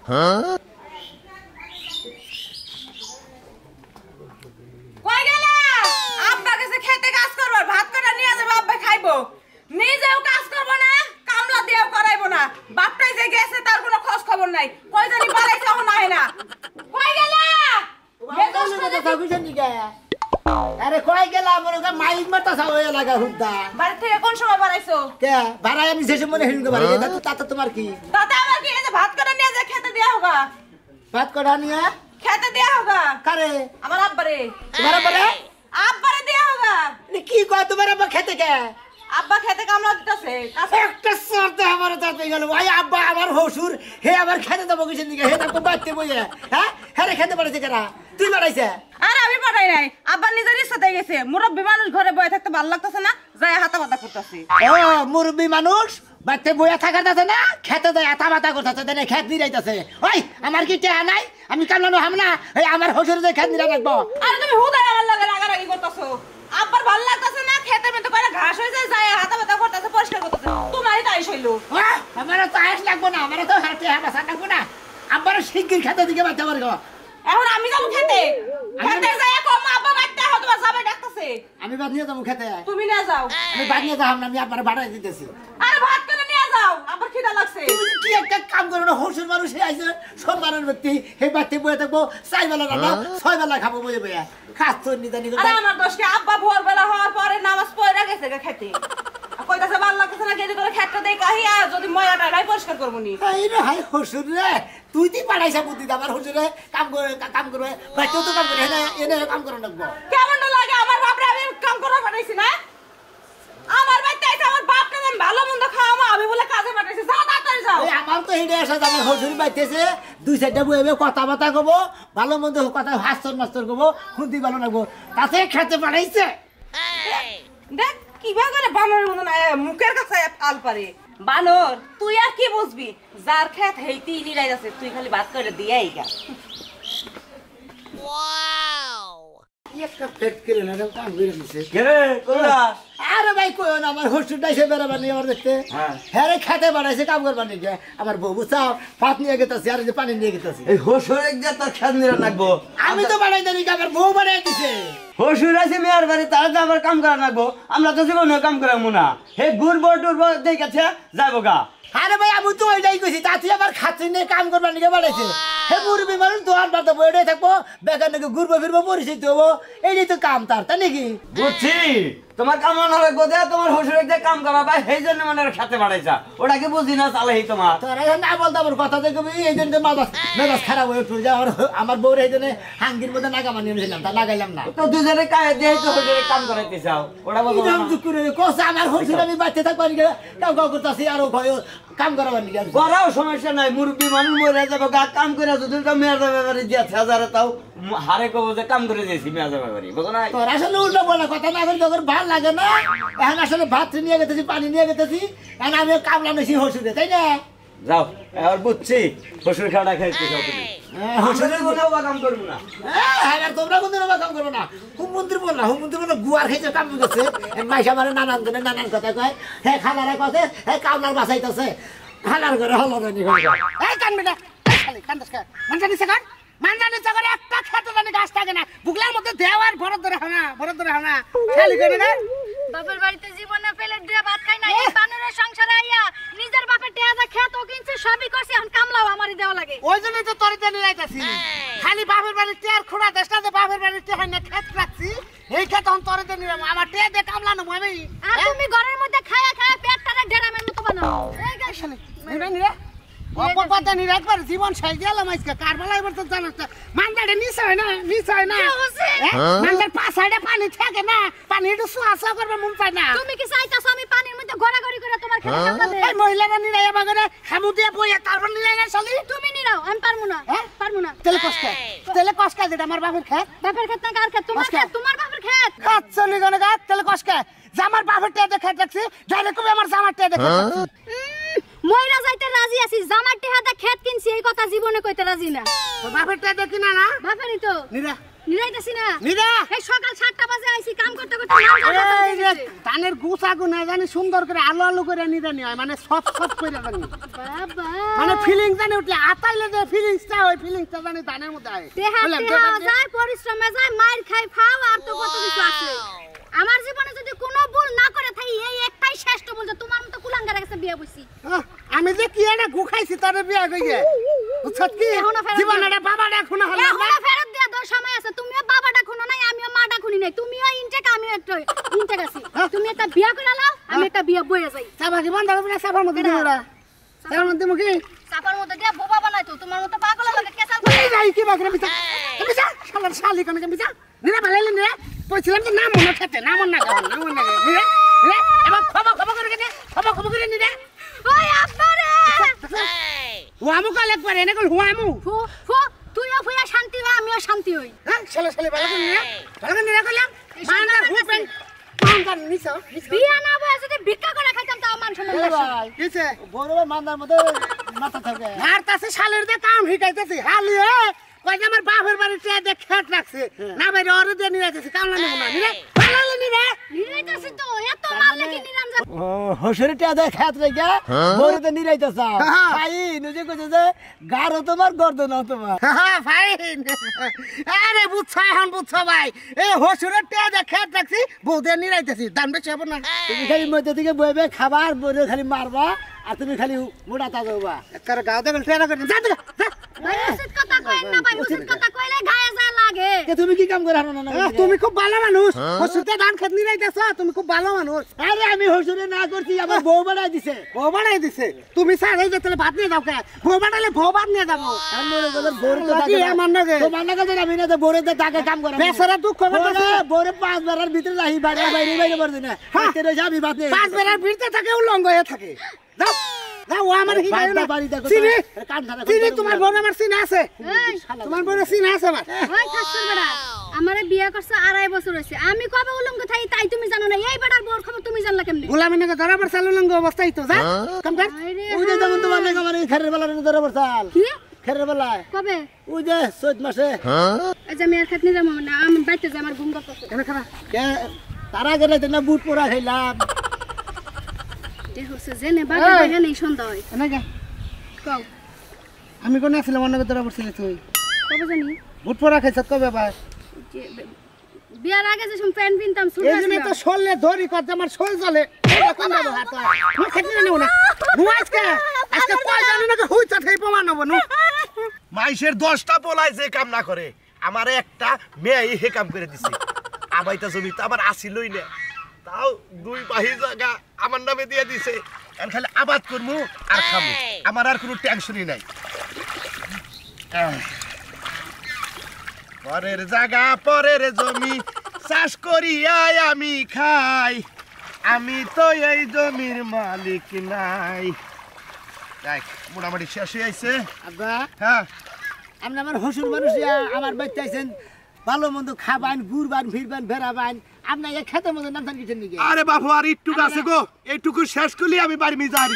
কই গেলা? আব্বা কাছে খেতে কাজ করবার ভাত করে নিয়ে যাবো, আব্বা খাইবো। নিজেও কাজ করবো না, কামলা দিয়েও করাইবো না। বাপটাই যে গেছে তার কোনো খোঁজ খবর নাই। কই জানি বাড়াইছে এখন আয় না। কই গেলা? আরে কই গেলা? মনে কর মাইক মারতা ছাও এ লাগা হুদ্দা। বাড়ি থেকে কোন সময় বাড়াইছো? কে ভাড়ায় আমি যেসব মনে হিলকে বাড়ি যেতা তো তাতে তোমার কি? দাদা আমার কি এই যে ভাত করে নিয়ে যা খেতে দেয়া হোগা। ভাত কড়া নিয়ে খেতে দেয়া হোগা। কারে? আমার আব্বারে। তোমার আব্বারে? আব্বারে দেয়া হোগা। কি কয় তোমার আব্বা খেতে কে? আব্বা খেতে কামলা দিতেছে। একটা সরতে আমার তাতে গেল ভাই আব্বা আমার হসুর হে আবার খেতে দেবো কিসের দিকে? হে তো বাচ্চা বইয়ে হ্যাঁ হ্যাঁ খেতে পারেছে কেনা? তুই বাড়াইছে? আরে আমি পাঠাই নাই, আব্বা নিজের ইচ্ছাতেই গেছে। মুরব্বী মানুষ ঘরে বয়ে থাকতে ভালো লাগতেছে না, যাই হাতা পাতা করতেছি। ও মুরব্বী মানুষ বাচ্চা বইয়া থাকার দাতে না খেতে দেয় হাতা পাতা করতেছে, দেনে খেত নিরাইতেছে। ওই আমার কি টেহা নাই? আমি কামলানো হাম না এই আমার হসুর যে খেত নিরা রাখবো। আরে তুমি হুদাই আমার লাগে রাগারাগি করতেছো। আব্বার ভালো লাগতেছে না, খেতে মেতে করে ঘাস হয়েছে, যায় হাতা পাতা করতেছে, পরিষ্কার করতেছে। তোমারই তাই হইলো। আমার তো আয়স লাগবো না, আমার তো হাতে হাসা লাগবো না। আব্বার শিগগির খেতে দিকে বাচ্চা পারবো। এখন আমি যাবো খেতে, খেতে যাই কম আব্বা বাড়তে হবে, তোমার যাবে ডাকতেছে। আমি বাদ নিয়ে যাবো খেতে। তুমি নিয়ে যাও। আমি বাদ নিয়ে যাবো না, আমি আপনার ভাড়ায় দিতেছি। আরে ভাত করে নিয়ে যাও, আবার খিদা লাগছে। তুমি কি একটা কাম করো না? হসুর মানুষ আইছে সম্মানের ব্যক্তি, এই বাড়তে বয়ে থাকবো, 4 বেলা রান্না 6 বেলা খাবো বয়ে বয়ে। খাস তো নিদানি আরে আমার দোষকে আব্বা ভোরবেলা হওয়ার পরে নামাজ পড়ে গেছে খেতে। কইতাছে ভালো লাগতেছে না, গেদি করে খেতে দেই কাহিয়া যদি ময়াটা নাই পরিষ্কার করবো নি। এই রে হাই হসুর রে, তুই তুই পাঠাইছা বুদ্ধি আমার হসুরে কাম করবে বাচ্চাও তো কাম করে না, এনে কাম করে রাখবো। কেমন লাগে আমার বাপরে আমি কাম করে পাঠাইছি না? আমার বাড়িতে আইছে আমার বাপকে আমি ভালো মন্দ খাওয়াবো, আমি বলে কাজে পাঠাইছি। যাও তাড়াতাড়ি যাও। এই আমার তো হেডে আসা আমার হসুর বাইতেছে, 2-4টা বইবে কথা বাতা কব, ভালো মন্দ কথা হাস্তর মাস্তর কব, খুন্তি ভালো লাগবো, তাতে খেতে পাঠাইছে। দেখ কিভাবে করে বানরের মতন মুখের কাছে আল পারে। বানর তুই আর কি বুঝবি? যার খেত হেইতি নিরাই আছে, তুই খালি ভাত করে দিয়াই গা। একটা পেট কেড়ে না কাম করে দিছে। কেরে কোলা? আরে ভাই কই না আমার হসুরটাই সে বেড়াবার নিয়ে আমার দেখতে। হ্যাঁ রে খেতে বাড়াইছে কাম করবার নিয়ে আমার বউ বুঝাও ভাত নিয়ে গেতেছি আর যে পানি নিয়ে গেতেছি। এই হসুর একদম তার খেত নিরা লাগবো। আমি তো বাড়াই জানি আমার বউ বাড়াই দিছে। হসুর আছে মেয়ের বাড়ি, তারা তো আবার কাম করা লাগবো। আমরা তো জীবনে কাম করাবো না। হে ঘুরবো টুরবো দেখেছে যাবো গা। আরে ভাই আমি তো ওইটাই কইছি, তাতে আবার খাচ্ছি নিয়ে কাম করবার নিয়ে বাড়াইছে। হে মুরবি মানুষ তো আর বাড়তে বইটাই থাকবো, বেকার নাকি ঘুরবো ফিরবো পরিচিত হবো, এইটাই তো কাম তার, তাই নাকি? বুঝছি তোমার কাম না লাগবো দে, তোমার হসুর একদম কাম করা ভাই সেই জন্য মানে খেতে বাড়াইছা। ওটাকে বুঝি না চালাই তোমার। তোরা না বলতে আমার কথা দেখবি এই জন্য মেজাজ খারাপ হয়ে উঠে আমার বউর এই জন্য হাঙ্গির মধ্যে নাগা মানিয়ে নিয়েছিলাম, তা লাগাইলাম না। তো দুজনে কায়ে দিয়ে তো হসুরের কাম করাইতে চাও, ওটা বলো না। আমার হসুর আমি বাচ্চা থাকবার নিয়ে কাউ কাউ করতেছি আরো কাম করাবার নিয়ে করাও সমস্যা নাই, মুরব্বী মানুষ মরে যাবো গা, কাম করে যদি মেয়ের ব্যাপারে দিয়েছে হাজারে তাও হারে কবো যে কাম করে দিয়েছি মেয়ের ব্যাপারে, বুঝো না? তোর আসলে উল্টো বলা কথা না করে তোর ভাল লাগে না। এখন আসলে ভাত নিয়ে গেতেছি পানি নিয়ে গেতেছি, এখন আমি কামলা নেছি হসুরে, তাই না? যাও এবার বুঝছি হসুর খাওয়াটা খাইতে চাও তুমি। হসুরের কোথাও বা কাম করবো না। হ্যাঁ তোমরা কোনদিন কাম করবো না। হুমমন্ত্রী বল না, হুমমন্ত্রী বল গুয়ার খাইছে কাম গেছে, মাইসা মানে নানান করে নানান কথা কয়, হ্যাঁ খালারে কথা হ্যাঁ কামলার বাসাইতেছে হালার করে হলানি এই কানবে না কান্দাস কা মানজানি সাকার মানজানি সাকার একটা খেতে জানি গাছ থাকে না, বুগলার মধ্যে দেওয়ার ভরত ধরে হানা খালি করে না। বাপের বাড়িতে জীবনে পেলে দিয়ে ভাত খাই না, এই বানরের সংসারে আইয়া নিজের বাপের টেয়াদা খেতও কিনছে, সবই করছে, এখন কামলাও আমারই দেওয়া লাগে। ওই জন্যই তো তোর জানি রাইতাছি, খালি বাপের বাড়ির টেয়ার খোড়া দেশটা যে বাপের বাড়ির টেয়ার না খেত রাখছি, এই খেত এখন তোর জানি আমার টেয়া দিয়ে কামলা নেবো আমি। আর তুমি ঘরের মধ্যে খায়া খায়া পেটটারে ডেরামের মতো বানাও। এই গাছ নিরা অপকথা নিরা একবার জীবন শেষ গেলাম আজকে কারবালা এবার তো জানাস না মানদারে নিচে হয় না মানদার পাঁচ সাইডে পানি থাকে না, পানি একটু সোয়া করবে মন পায় না। তুমি কি চাইতাছো আমি পানির মধ্যে গড়াগড়ি করে তোমার খেতে কামলা দেই? এই মহিলারা নিরাই বাগানে হামু দিয়ে বইয়া তারপর নিরাই না চলি। তুমি নিরাও, আমি পারমু না, পারমু না। তেলে কষ্ট যেটা আমার বাপের খেত, বাপের খেত না কার খেত? তোমার খেত, তোমার বাপের খেত। কাজ চলি গনে গা তেলে কষ্ট জামার বাপের টেয়া দেখে রাখছি, ডাইরেক্ট আমার জামার টেয়া দেখে রাখছি। মইরা যাইতে রাজি আছি, জামার টেহাদা খেত কিনছি এই কথা জীবনে কইতে রাজি না। তো বাপের টেয়া দেখি না না বাপেরই তো নিরা নিরাইতেছি না নিরা এই সকাল 7টা বাজে আইছি কাম করতে করতে নাম এই যে ধানের গুছা গুনা জানি সুন্দর করে আলো আলো করে নিরা নি হয় মানে সব সব করে জানি বাবা মানে ফিলিং জানি উঠে আতাইলে যে ফিলিংসটা ওই ফিলিংসটা জানি ধানের মধ্যে হয় দেহা যায় পরিশ্রমে যায় মাইর খাই খাও আর তো কত কিছু আছে আমার জীবনে যদি কোনো ভুল না করে থাকি এই একটাই শ্রেষ্ঠ বলতে তোমার মতো কুলাঙ্গার কাছে বিয়ে বসি আমি যে কি এটা গুখাইছি তার বিয়া কইছে বুঝছত কি জীবনটা বাবাটা খুনা হলো এখন ফেরত দেয়া দর সময় আছে তুমিও বাবাটা খুনো নাই আমিও মাটা খুনি নাই তুমিও ইনটেক আমিও একটা ইনটেক আছি তুমি একটা বিয়া করে নাও আমি একটা বিয়া বইয়া যাই সাবা কি বন্ধ হবে না সাবার মধ্যে দিমরা সাবার মধ্যে মুখি চাপার মধ্যে দিয়া বোবা বানাই তো তোমার মতো পাগল লাগে কেসাল করে এই যাই কি বাকরে বিছা বিছা শালার শালি কোন কে বিছা নিরা ভালাইলি নিরা কইছিলাম যে নাম মনে থাকে নাম মনে না নাম মনে না নিরা এবার খবর খবর করে কে খবর খবর করে নিরা ওই আব্বারে হুয়ামু কালে করে এনে কল হুয়ামু ফু ফু তুইও ফুয়া শান্তি হই আমিও শান্তি হই হ্যাঁ শালা শালি ভালো করে নিরা কইলাম মান্দার হুপেন মান্দার নিছো বিয়া না বয়স যদি ভিক্ষা করে খাইতাম তাও মান সম্মান লাগছে কিছে বড় মান্দার মধ্যে মাথা থাকে আর তাছে শালের দে কাম হিকাইতেছি হালি কই আমার বাপের বাড়িতে দে খেত রাখছে না বাইরে ওরে দে নিরাইতেছি কাম না না নিরা ভালো নিরা নিরাইতাছি তো এত মারলে কি নিরাম যা ও হসরিটা দে খাত রেগা বড়তে নিরাইতাছ ভাই নিজে কইছে যে গারো তোমার গর্দন তোমার হ্যাঁ ফাইন আরে বুঝছো এখন বুঝছো ভাই এই হসুরের তে দে খেত রাখছি বউদে নিরাইতেছি দাম বেশি হবে না তুমি খালি মধ্যে থেকে বইবে খাবার বইরে খালি মারবা আর তুমি খালি মোটা তাজবা তার গাও দেখল টেরা করে যা যা ভাই উচিত কথা কইন না ভাই উচিত কথা কইলে গায়ে যায় লাগে কে তুমি কি কাম করে হানো না তুমি খুব ভালো মানুষ হসুরতে ধান খেত নিরাইতেছ তুমি খুব ভালো মানুষ আরে আমি হসুরে না করছি আমার বউ বাড়াই দিছে বউ বাড়াই দিছে তুমি স্যার এই যে তাহলে ভাত নিয়ে যাও কে বউ বাড়াইলে বউ ভাত নিয়ে যাবো আমরে গদর বড় তো কি আমার নাগে তোমার না কাছে আমি না তো বড় তো তাকে কাম করে বেচারা দুঃখ করতেছে বড় 5 বারের ভিতরে যাই বাইরে বাইরে বাইরে বলতে না হাতে রে যাবি বাতে 5 বেলার ভিড়তে থাকে উলঙ্গ হয়ে থাকে যাও যাও ও আমার কি গায় না চিনি চিনি তোমার বোন আমার চিনা আছে এই তোমার বোন চিনা আছে আমার ওই খাসুর বেড়া আমারে বিয়ে করছে 2.5 বছর হইছে আমি কবে উলঙ্গ থাই তাই তুমি জানো না এই বেটার বউর খবর তুমি জানলা কেমনে গোলামি নাকি ধরা পড়ছে উলঙ্গ অবস্থায় তো যা কাম কর আরে ওই যে যেমন তোমার নাকি আমার খেরের বেলা ধরে বসাল কি খেরের বেলা কবে ওই যে 14 মাসে এই যে আমি আর খাত নিরাম না আমি বাইতে যাই আমার ঘুম করতেছে কেন খারাপ কে তারা গেলে তো না বুট পরা খাইলাম দেখছে জেনে বাবা বাইরে নেই সন্ধ্যা হয় এনেকে কও আমি কোন আসলে মনে করে ধরা পড়ছিলি তুই কবে জানি বুট পরা খাইছ কবে ভাই যে বিয়ার আগে যে সব প্যান্ট পিনতাম সুট এই জন্য তো শরীরে ধরি করতে আমার শরীর জ্বলে কোন দেবো হাত না খেতে নেব না নু আজকে আজকে কয় জানি না হুই চাটাই প্রমাণ হবো নু মাইশের 10টা পোলায় যে কাম না করে আমারে একটা মেয়ে হে কাম করে দিছে আবাইতা জমি তো আবার আসিলই না তাও 2 বাহি জায়গা আমার নামে দিয়ে দিছে এখন খালি আবাদ করমু আর খামু আমার আর কোনো টেনশনই নাই পরের জায়গা পরের জমি চাষ করিয়া আমি খাই আমি তো এই জমির মালিক নাই দেখ মোটামুটি শেষ হয়ে আইছে আব্বা হ্যাঁ আপনি আমার হসুর মানুষ আমার বাচ্চা আইছেন ভালো মন্দ খাবান ঘুরবান ফিরবান বেড়াবান আপনি এই খেতের মধ্যে নামতান কিছেন নাকি আরে বাবু আর একটুকু আছে গো এইটুকু শেষ করলে আমি বাড়ি নিয়ে যাই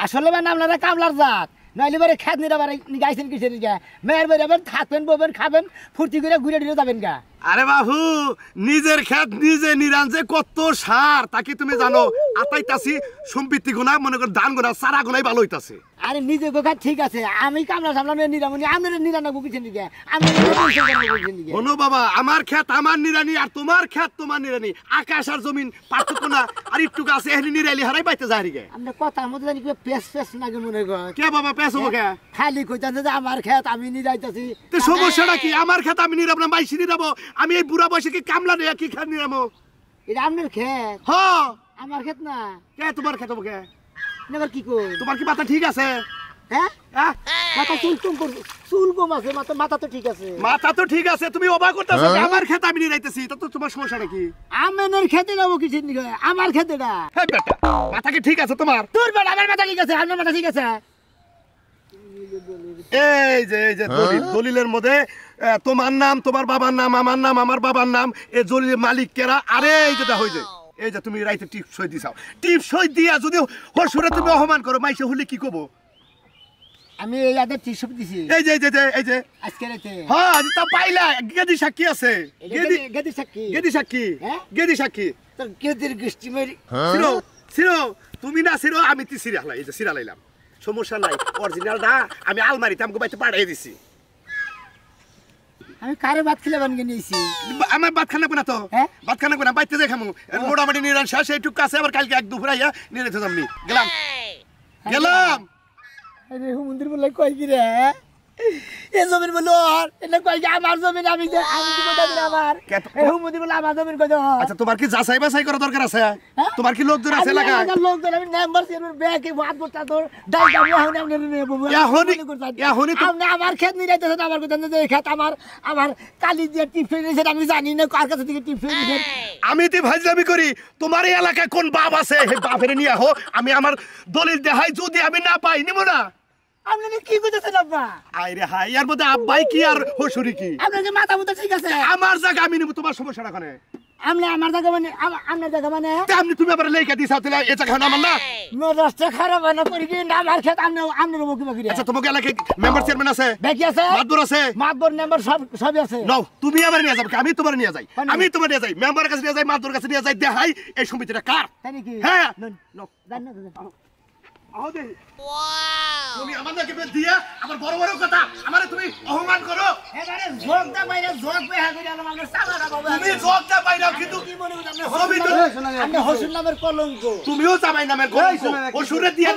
আসলে মানে আপনারা কামলার জাত নইলে বারে খেত নিরা বারে গাইছেন কিছেন নাকি মেয়ের বাড়ি যাবেন থাকবেন ববেন খাবেন ফুর্তি করে ঘুরে ঘুরে যাবেন গা আরে বাবু নিজের খেত নিজে নিরান যে কত সার তাকে তুমি জানো আতাইতাছি সম্পত্তি গুণা মনে কর ধান গুণা সারা গুণাই ভালো হইতাছে আরে নিজে গোখা ঠিক আছে আমি কামলা সামলা নিরামনি আপনারা নিরানা বুকিছেন নাকি আমি শোনো বাবা আমার খেত আমার নিরানি আর তোমার খেত তোমার নিরানি আকাশ আর জমিন পার্থক্য না আর একটুকু আছে এখানে নিরালি হারাই পাইতে যায় গে আপনি কথার মধ্যে জানি পেস পেস নাকি মনে কর কে বাবা পেছো কে খালি কইতাছে যে আমার খেত আমি নিরাইতাছি তো সমস্যাটা কি আমার খেত আমি নিরাব না মাইসি নিরাবো আমি এই বুড়া বয়সে কি কামলা নেই কি খেত নিরাবো এটা আপনার খেত হ আমার খেত না কে তোমার খেত কে নেবার কি কই তোমার কি মাথা ঠিক আছে হ্যাঁ হ্যাঁ মাথা চুল কম আছে মাথা তো ঠিক আছে মাথা তো ঠিক আছে তুমি অবাক করতেছো যে আমার খেত আমি নিরাইতেছি তা তো তোমার সমস্যাটা কি আমেনের খেতে যাবো কিছু আমার খেতেটা হ্যাঁ বেটা মাথা কি ঠিক আছে তোমার তোর বেটা আমার মাথা ঠিক আছে আপনার মাথা ঠিক আছে এই যে দলিলের মধ্যে তোমার নাম তোমার বাবার নাম আমার নাম আমার বাবার নাম এই দলিলের মালিক কেরা আরে এই যেটা হই যায় এই যে তুমি রাইতে টিপ সই দিছাও টিপ সই দিয়া যদি হসুরে তুমি অপমান করো মাইসে হলে কি কব আমি এই আদে 300 দিছি এই যে আজকে রাতে হ্যাঁ আজ তা পাইলা গেদি সাক্ষী আছে গেদি সাক্ষী গেদি সাক্ষী হ্যাঁ? গেদি সাক্ষী তো গেদির গোষ্ঠী মেরি সিরো সিরো তুমি না সিরো আমি তি সিরিয়াল এই যে সিরিয়াল লাইলাম সমস্যা নাই অরিজিনালটা আমি আলমারিতে আমাকে বাইতে পাঠিয়ে দিছি আমি কারে ভাত খেলে বানিয়ে নিয়েছি আমার ভাত খানা না তো হ্যাঁ? ভাত খানা না বাইতে যাই খামু মোটামুটি নিরান শেষ এইটুকু আছে আবার কালকে এক দুপুর আইয়া নিয়ে যেতে যামনি গেলাম আরে হুমন্দির বলে কই কি রে এ জমির বলে আর এটা কই যে আমার জমিন আমি কি বলতে দিন আমার এ হুমন্দির বলে আমার জমিন কই দাও আচ্ছা তোমার কি যাচাই বাছাই করা দরকার আছে তোমার কি লোকজন আছে এলাকায় লোকজন আমি নাম্বার চেয়ারম্যান ব্যাকে ভাত করতে তোর ডাই দামি এখন আপনি নিয়ে বলবো আপনি আমার ক্ষেত নিয়ে যাইতেছেন আমার কথা যে ক্ষেত আমার কালি দিয়ে টিপস হয়ে গেছে আমি জানি না কার কাছে থেকে টিপস হয়ে গেছে আমি তো ভাজলামি করি তোমার এই এলাকায় কোন বাপ আছে হে বাপের নিয়ে আহো আমি আমার দলিল দেখাই যদি আমি না পাই নিব না আপনি কি করতেছেন আব্বা আইরে হাই এর মধ্যে আব্বাই কি আর হসুরি কি আপনার যে মাথা মুথা ঠিক আছে আমার জায়গা আমি নিব তোমার সমস্যাটা কোনে আপনি আমার জায়গা মানে আপনার জায়গা মানে আপনি তুমি আবার লেখা দিছাও তাহলে এই জায়গা আমার না রাস্তা খারাপ না করি কি না আমার ক্ষেত আপনি মুখি মুখি আচ্ছা তোমাকে এলাকায় মেম্বার চেয়ারম্যান আছে দেখি আছে মাতবর আছে মাতবর নাম্বার সবই আছে নাও তুমি আমার নিয়ে যাবে আমি তোমার নিয়ে যাই আমি তোমার নিয়ে যাই মেম্বারের কাছে নিয়ে যাই মাতবর কাছে নিয়ে যাই দেখাই এই সমিতিটা কার তাই নাকি হ্যাঁ নাও জান আও দে তুমি আমাদেরকে দিয়া আমার বড় বড় কথা আমারে তুমি অপমান করো এবারে যোগ দা বাইরে যোগ বেহা করে আলো আমরা সালারা বাবা তুমি জবটা পাইরাও কিন্তু কি মনে করেন সবই তো আপনি হসুর নামের কলঙ্ক তুমিও জামাই নামের কলঙ্ক ও সুরে দিয়া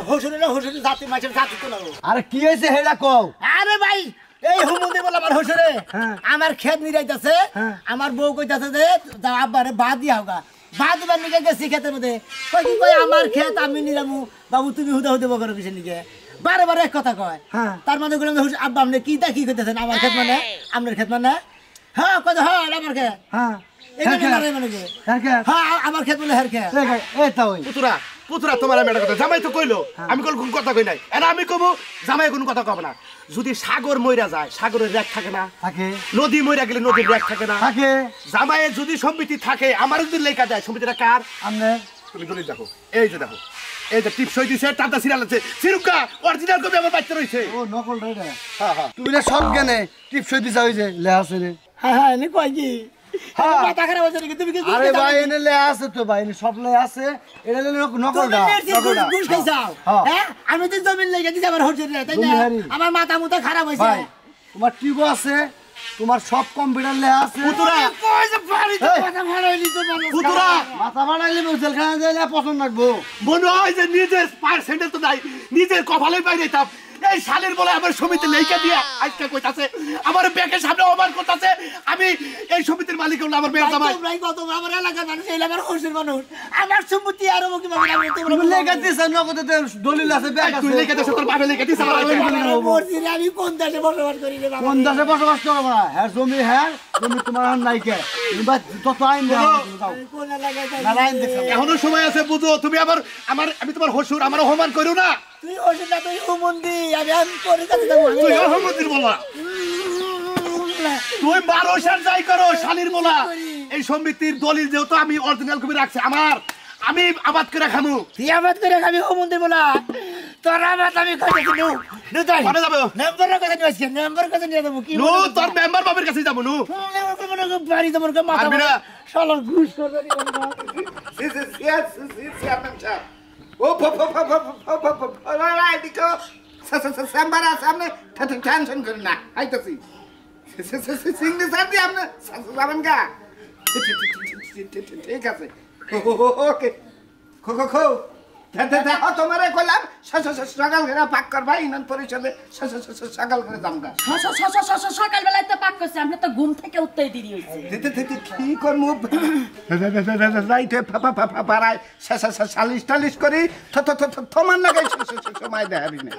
হসুরের জাতি মাছের জাতি তো না আরে কি হয়েছে হেডা কও আরে ভাই এই হুমুন্দি বলে আমার হসুরে আমার ক্ষেত নিরাইতাছে আমার বউ কইতাছে যে যাও আব্বারে ভাত দিয়া হোগা ভাত দিবার নিকে গেছি ক্ষেতের মধ্যে কই কি কই আমার ক্ষেত আমি নিলামু বাবু তুমি হুদা হুদা বকর কিসের নিকে বারে বারে এক কথা কয় তার মানে বললাম আব্বা আপনি কি তা কি কইতেছেন আমার ক্ষেত মানে আপনার ক্ষেত মানে হ্যাঁ কই হ্যাঁ আমার ক্ষেত হ্যাঁ এখানে লড়াই মানে কি হ্যাঁ আমার ক্ষেত বলে হের ক্ষেত এই তো ওই পুতুরা তোমার মেয়ের কথা জামাই তো কইলো আমি কোন কথা কই নাই এরা আমি কব জামাই কোনো কথা কব না যদি সাগর মইরা যায় সাগরের রেখ থাকে না থাকে নদী মইরা গেলে নদীর রেখ থাকে না থাকে জামাইয়ের যদি সম্পত্তি থাকে আমার যদি লেখা যায় সম্পত্তিটা কার আমনে তুমি দলিল দেখো এই যে দেখো এই যে টিপস হই দিছে টাটা সিরিয়াল আছে সিরুকা অরিজিনাল কপি আমার বাইতে রইছে ও নকল রে হ্যাঁ হ্যাঁ তুমি না সব জ্ঞানে টিপস দিছা হইছে লেহা আছে রে হ্যাঁ হ্যাঁ এনে কই কি মাথা খারাপ হচ্ছে নাকি তুমি কি আরে ভাই এনে লেহা আছে তো ভাই এনে সব লেহা আছে এটা নকলটা ঘুষ খাইছাও হ্যাঁ আমি তো জমিন লেগে দিছি আমার হচ্ছে রে তাই না আমার মাথা মুথা খারাপ হইছে ভাই তোমার টিবো আছে তোমার সব কম্পিউটার লেহা আছে পুতুরা কই যে পারি তো মাথা ভাড়াইলি তো মানুষ পুতুরা মাথা বানাইলে জেলখানা যাইলে পছন্দ রাখবো মনে হয় যে নিজের পার্সেন্টেজ তো নাই নিজের কপালে পাই দিতাম এই শালের বলে আমার সমিতি লেখা দিয়া আজকে কইতাছে আমার ব্যাংকের সামনে অবান করতেছে আমি এই সমিতির মালিক হলাম আমার মেয়ের জামাই তোমরাই কত আমার এলাকার মানুষ এই আমার হোসের মানুষ আমার সম্পত্তি আর মুখি ভাবে আমি তুমি তোমরা লেখা দিছ নগদে দলিল আছে ব্যাংক তুই আছে লেখা দিছ তোর বাবা লেখা দিছ আমার মরছি রে, আমি কোন দেশে বসবাস করি রে বাবা কোন দেশে বসবাস করবো না হ্যাঁ জমি তোমার আর নাই কে তুমি তত আইন দাও আমি কোন এলাকায় থাকি? না আইন দেখো এখনো সময় আছে বুঝো তুমি আমি তোমার হসুর আমার অপমান করো না তুই হোসেন না তুই হুমন্দি আমি করে কাছে যাবো তুই অহমতির বলা তুই বারোশার যাই করো শালির বলা এই সমিতির দলিল যেহেতু আমি অরিজিনাল কপি রাখছি আমি আবাদ করে খামু তুই আমার করে আমি হুমন্দি বলা তোর আমার আমি কইতে নু নু তাই কোনে যাবে নাম্বার কথা নিয়ে আসছি নাম্বার কথা নিয়ে যাবো কি নু তোর মেম্বার বাবার কাছে যাবো নু বাড়ি তোমার মাথা পারবি না? শালা ঘুষ করবে ও সাম্বারা সামনে টেনশন করেন না আইতাছি সিগনেচার দিয়ে আপনি যাবেন গা ঠিক আছে ওকে খো দেখো তোমারে কইলাম সকাল করে পাক করবা ইউনিয়ন পরিষদে সকাল করে যামগা সকালবেলায় তো পাক করছে আমরা তো ঘুম থেকে উঠতেই দেরি হয়েছে কি করবো রাইটে পাড়ায় সালিশ করি তোমার লাগে সময় দেখাবি না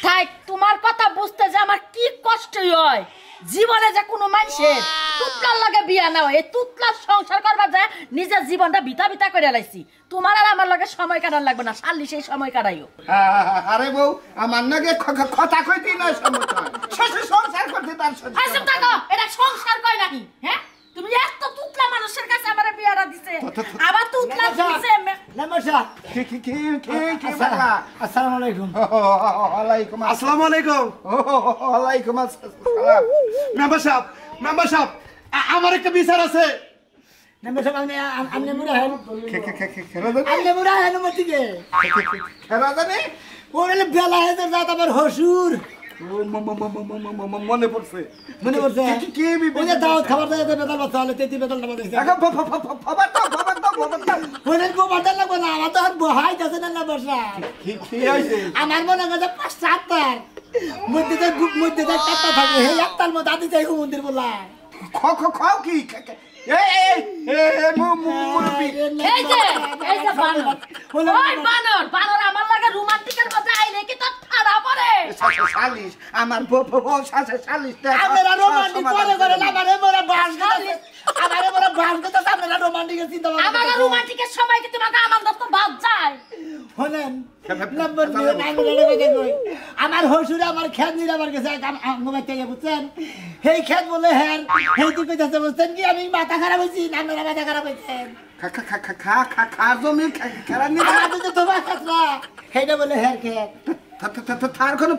থাক তোমার কথা বুঝতে যে আমার কি কষ্ট হয় জীবনে যে কোনো মানুষের তুতলার লাগে বিয়া না হয় এই তুতলার সংসার করবার যায় নিজের জীবনটা বিতা করে লাইছি তোমার আর আমার লগে সময় কাটার লাগবে না শালি সেই সময় কাটাইও আরে বউ আমার নাকি কথা কইতে না সমস্যা সংসার করতে তার আইসব থাকো এটা সংসার কয় নাকি হ্যাঁ তুমি এত তুতলা মানুষের কাছে আমারে বিয়ারা দিছে আবার তুতলা দিছে নমস্কার আসসালামু আলাইকুম আসসালামু আলাইকুম মেম্বার সাহেব আমার একটা বিচার আছে নমস্কার আমনে মুরা হেন আমনে মুরা হেন মতিকে খেলা জানে ওরে বেলা হেতে যাত আমার হসুর মনে পড়ছে মনে করছে কি ওই যে দাও খাবার দাও বেতাল বাচ্চা হলে তেতি বেতালটা বাজাইছে ওরে গো বাদাল লাগবে না আমার তো আর বহাই যাচ্ছে না বর্ষা কি হইছে আমার মনে করে 5-7টার মধ্যে একটা থাকে হে একটার মধ্যে আদি যাই মন্দির বলা খাও কি মুরব্বি এই যে বানর ওই বানর আমার লাগে রোমান্টিকের মধ্যে আইলে কি তো ঠাড়া পড়ে শালিশ আমার শালিশ আমরা রোমান্টিক করে না আমারে মোরা বাস গেছে আমারে মোরা বাস গেছে আমরা রোমান্টিকের চিন্তা আমার রোমান্টিকের সময় কি তোমাকে আমার দস্ত বাদ যায় হলেন নম্বর দিয়ে আমার হসুরে আমার খেত নিয়ে আমার কাছে মোবাইল থেকে বুঝছেন সেই খেত বলে হ্যাঁ সেই দিকে যাচ্ছে বুঝছেন কি আমি মাথা খারাপ হয়েছি আপনারা মাথা খারাপ হয়েছেন জমি খেলা নিয়ে আমাদের তো তোমার খেত না সেইটা বলে হ্যাঁ খেত তার কোনো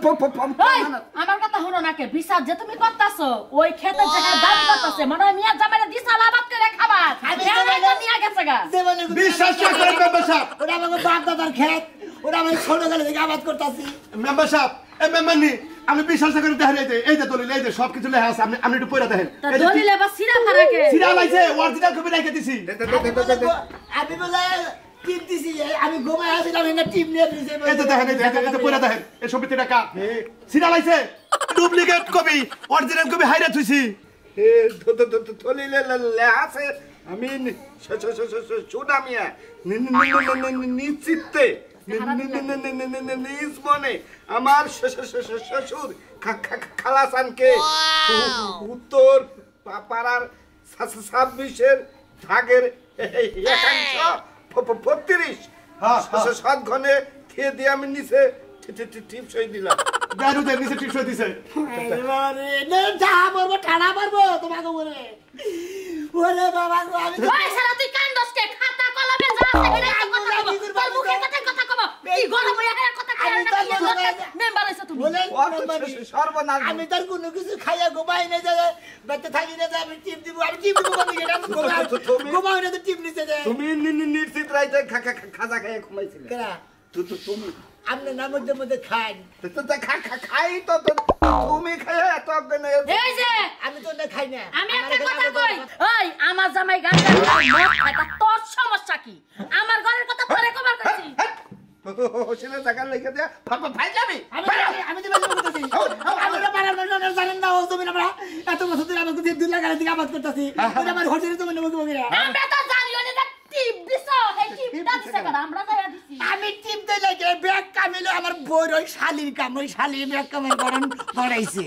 ওই, আমার কথা হলো নাকে বিচার যে তুমি করতাছো ওই খেতে জায়গা দাবি করতেছে মনে হয় মিয়া জামাইরা দিশা লাভাত করে খাবার আমি তো নিয়ে গেছে গা জীবনে বিশ্বাস করেন মেম্বার সাহেব ওটা আমাকে বাপ দাদার খেত ওটা আমি ছোট গেলে থেকে আবাদ করতেছি মেম্বার সাহেব এই মেম্বারনি আমি বিশ্বাস করে দেখেন এই যে দলিল এই যে সবকিছু লেখা আছে আপনি একটু পড়ে দেখেন তা দলিলে বা সিরা ফারাকে সিরা লাইছে অরিজিনাল কপি রেখে দিছি আমি বলে টিপ দিছি আমি ঘুমায় আসছিলাম এনে টিপ নিয়ে দিছি এই যে দেখেন এই যে পড়ে দেখেন এই সবই টাকা সিরা লাইছে ডুপ্লিকেট কপি অরিজিনাল কপি হাইরা থুইছি দলিলে লেখা আছে আমি সুনামিয়া নিশ্চিতে নিজ মনে আমার শ্বশুর খালাসানকে উত্তর পাড়ার 26-এর ভাগের একাংশ 32 7 ঘনে খেয়ে দিয়ে আমি নিচে টিপ সই দিলাম গাড়ুদের নিচে টিপস দিছে যা মারবো ঠাড়া মারবো তোমাকে বলে ওরে বাবা গো আমি ওই সারা তুই কান্দসকে খাতা কলমে যা আছে হেরে কথা কব তোর মুখে কথা কব কি গরম হয়ে হেরে কথা কই মেম্বার হইছ তুমি সর্বনাশ আমি তার কোনো কিছু খাইয়া ঘুমাই না যে বেঁচে থাকি না যে আমি টিপ দিব বলি এটা তো ঘুমাই না তো টিপ নিতে যায় তুমি নিশ্চিত রাইতে খাজা খাইয়ে ঘুমাইছিলে কেনা তুমি আপনি না মধ্যে খান খাই তো তুমি খাইয়ে এত এই যে আমি তো না খাই না আমি একটা কথা কই ওই আমার জামাই গাঁজা মদ খায় তা তোর সমস্যা কি আমার ঘরের কথা তোরে কবার কইছি হোসেনের টাকা লিখে দেয়া ভাই যাবি আমি তো বেশি বলতেছি আমি তো পারার না জানেন না ও তুমি আমরা এত বছর ধরে আমাকে 2 লাখ টাকা আবাদ করতেছি ওটা আমার হোটেলে তো মনে বগে আমরা তো জানি ওনে যে টিপ দিছো এই টিপটা দিছে কেন আমরা যাইয়া দিছি আমি টিপ দেই লাগে ব্যাগ কামিলো আমার বই ওই শালির কাম ওই শালি ব্যাগ কামের করেন করাইছে